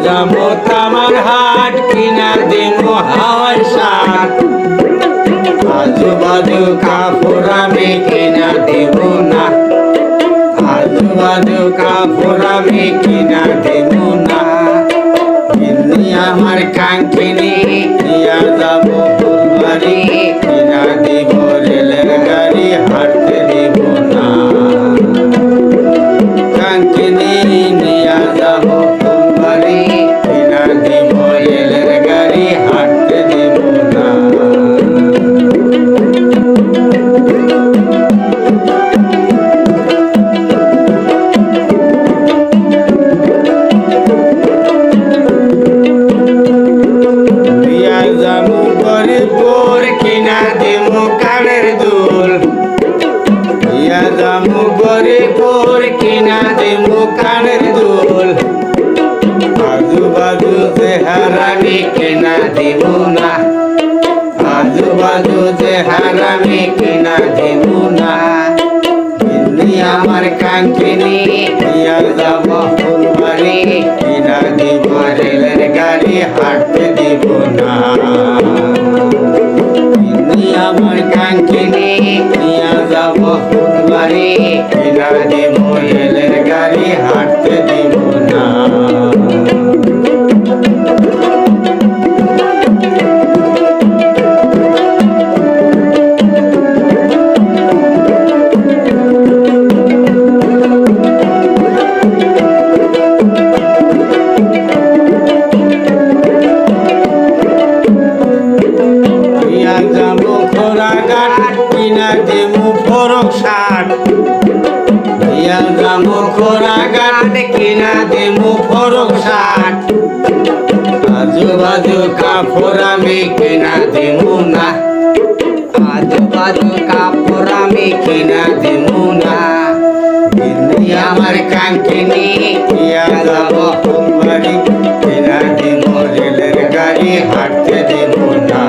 যাবো তামার হাট কিনা দেবো হাওয়ার শাক আজু বাজু কাপড় আমি কিনা দেব না আজু বাজু কাপড় আমি কিনা দেব না এমনি আমার কাঙ্ক্ষিনী নিয়া যাবো ফুলবাড়ি কিনা দেব রেলের গাড়ি হাঁটতে দেব না কাঙ্ক্ষিনী নিয়া যাবো ফুলবাড়ি কিনা দেব রেলের গাড়ি হাঁটতে দেব না কিনা দেবো কানের দুল ইয়া যাবো গরিপুর কিনা দেবো কানের দুল আজু বাজু চেহারামি কিনা দেব না আজু বাজু চেহারামি কিনা দেব না এমনি আমার কাঙ্ক্ষিনী ইয়া যাবো ফুলবাড়ি কিনা দেব রেলের গাড়ি হাঁটতে দেব না আমার কাঙ্ক্ষিনী নিয়া যাব ফুলবাড়ি কিনা দেব রেলের গাড়ি হাঁটতে দেব না কিনা দেবো ফরক শাক ইয়া যাবো খোরাঘাট কিনা দেবো ফরক শাক আজু বাজু কাপড় আমি কিনা দেব না আজু বাজু কাপড় আমি কিনা দেব না এমনি আমার কাঙ্ক্ষিনী ইয়া যাবো ফুলবাড়ি কিনা দেব রেলের গাড়ি হাঁটতে দেব না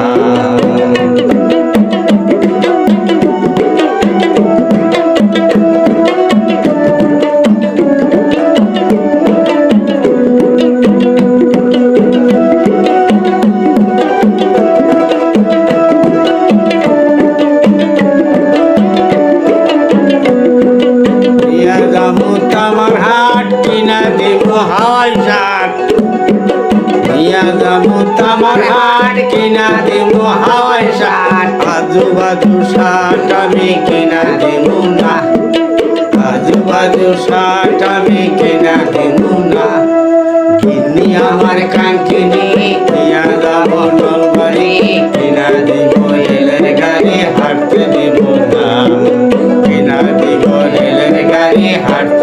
তামার হাট কিনা দেব হাওয়াই শাক ইয়া যাবো তামার হাট কিনা দেব হাওয়াই শাক আজু বাজু শাক আমি কিনা দেব না আজু বাজু শাক আমি কিনা দেব না কিনি আমার কাঙ্ক্ষিনী ইয়া যাবো নলবাড়ি কিনা দেব রেলের গাড়ি হাঁটতে দেব না কিনা দেব রেলের গাড়ি হাঁটতে